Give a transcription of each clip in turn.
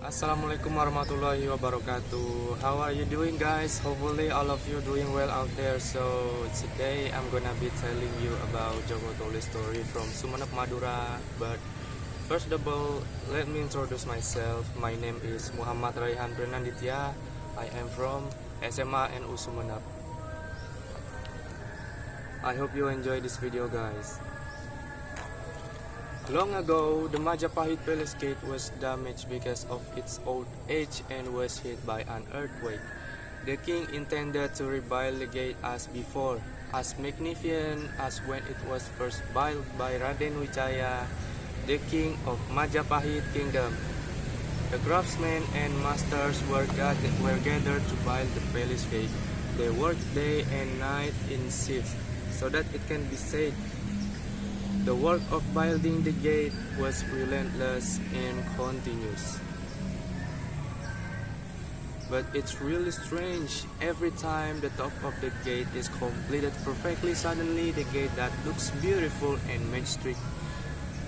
Assalamualaikum warahmatullahi wabarakatuh. How are you doing, guys? Hopefully all of you doing well out there. So today I'm gonna be telling you about Jokotole story from Sumenep, Madura. But first of all, let me introduce myself. My name is Muhammad Raihan Priananditya. I am from SMA NU Sumenep. I hope you enjoy this video, guys. Long ago, the Majapahit Palace gate was damaged because of its old age and was hit by an earthquake. The king intended to rebuild the gate as before, as magnificent as when it was first built by Raden Wijaya, the king of Majapahit kingdom. The craftsmen and masters were gathered to build the palace gate. They worked day and night in shifts, so that it can be said the work of building the gate was relentless and continuous. But it's really strange, every time the top of the gate is completed perfectly, suddenly the gate that looks beautiful and majestic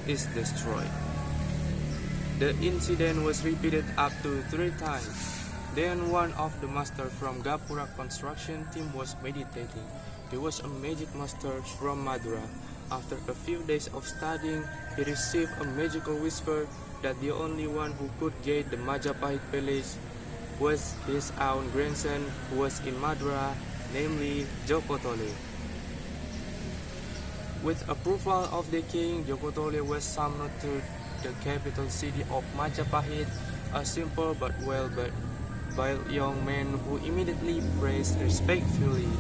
is destroyed. The incident was repeated up to 3 times. Then one of the masters from Gapura construction team was meditating. He was a magic master from Madura. After a few days of studying, he received a magical whisper that the only one who could gate the Majapahit Palace was his own grandson who was in Madura, namely Jokotole. With approval of the king, Jokotole was summoned to the capital city of Majapahit, a simple but well-built young man who immediately praised respectfully.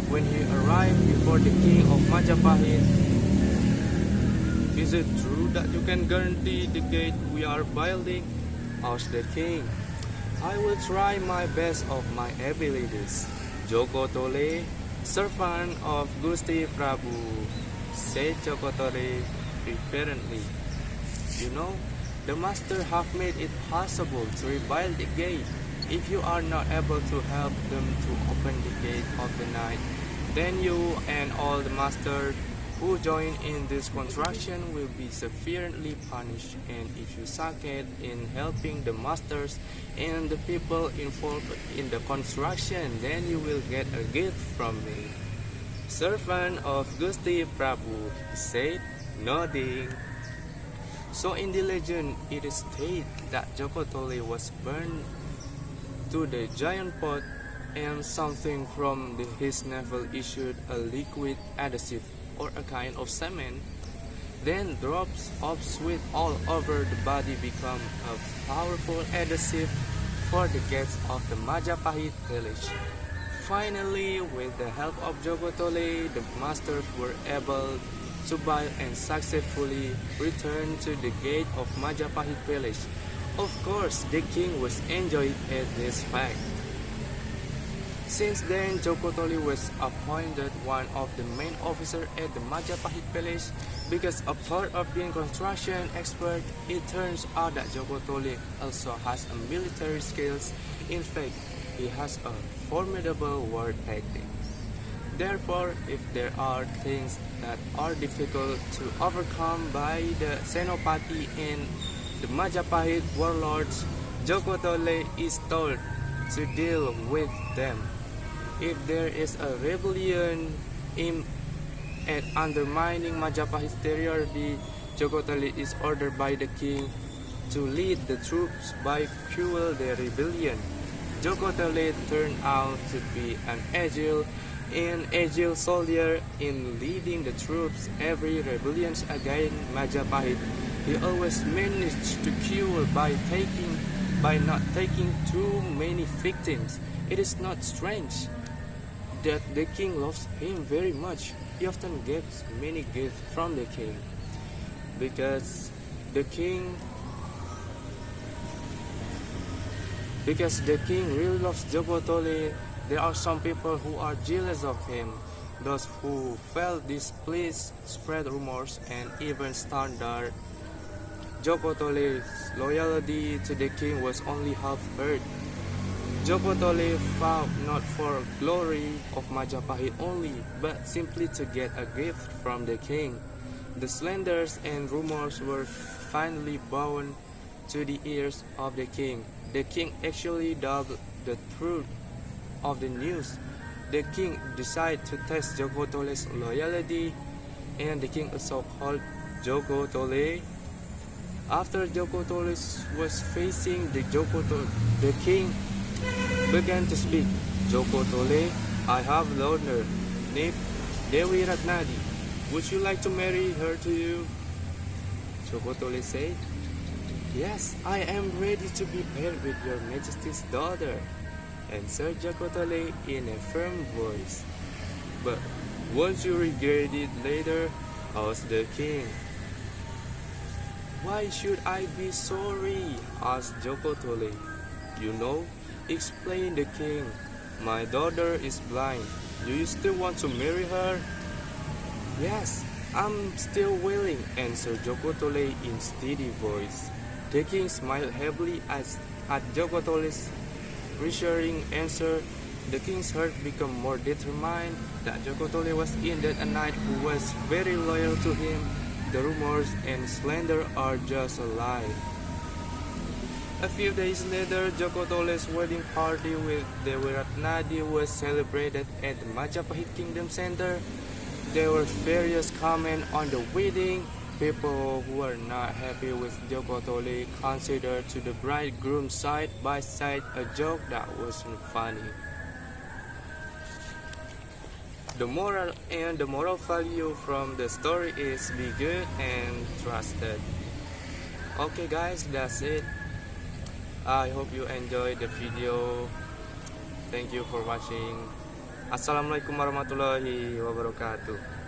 When he arrived before the king of Majapahit, "Is it true that you can guarantee the gate we are building?" asked the king. "I will try my best of my abilities, Jokotole, servant of Gusti Prabu," said Jokotole reverently. "You know, the master have made it possible to rebuild the gate. If you are not able to help them to open the gate of the night, then you and all the masters who join in this construction will be severely punished. And if you succeed in helping the masters and the people involved in the construction, then you will get a gift from me." "Servant of Gusti Prabu," he said, nodding. So in the legend, it is stated that Jokotole was burned to the giant pot, and something from his navel issued a liquid adhesive or a kind of cement. Then drops of sweat all over the body become a powerful adhesive for the gates of the Majapahit village. Finally, with the help of Jokotole, the masters were able to build and successfully return to the gate of Majapahit village. Of course, the king was enjoyed at this fact. Since then, Jokotole was appointed one of the main officers at the Majapahit Palace. Because a part of being construction expert, it turns out that Jokotole also has a military skills. In fact, he has a formidable war tactic. Therefore, if there are things that are difficult to overcome by the Senopati and the Majapahit warlords, Jokotole is told to deal with them. If there is a rebellion aimed at undermining Majapahit superiority, Jokotole is ordered by the king to lead the troops by fuel the rebellion. Jokotole turned out to be an agile soldier in leading the troops every rebellion against Majapahit. He always managed to kill by not taking too many victims. It is not strange that the king loves him very much. He often gets many gifts from the king. Because the king really loves Jokotole, there are some people who are jealous of him. Those who felt displeased spread rumors and even standard. Jokotole's loyalty to the king was only half heard. Jokotole fought not for glory of Majapahit only, but simply to get a gift from the king. The slanders and rumors were finally bound to the ears of the king. The king actually doubted the truth of the news. The king decided to test Jokotole's loyalty, and the king also called Jokotole. After Jokotole was facing the king began to speak. Jokotole, I have a daughter named Dewi Ratnadi. Would you like to marry her to you? Jokotole said, Yes, I am ready to be paired with your majesty's daughter, answered Jokotole in a firm voice. But won't you regret it later? Asked the king. Why should I be sorry? Asked Jokotole. You know, explained the king, my daughter is blind. Do you still want to marry her? Yes, I'm still willing, answered Jokotole in steady voice. The king smiled heavily at Jokotole's reassuring answer. The king's heart became more determined that Jokotole was indeed a knight who was very loyal to him. The rumors and slander are just a lie. A few days later, Jokotole's wedding party with Dewi Ratnadi was celebrated at the Majapahit Kingdom Center. There were various comments on the wedding. People who were not happy with Jokotole considered to the bridegroom's side by side a joke that wasn't funny. The moral value from the story is be good and trusted. Okay guys, that's it. I hope you enjoyed the video. Thank you for watching. Assalamualaikum warahmatullahi wabarakatuh.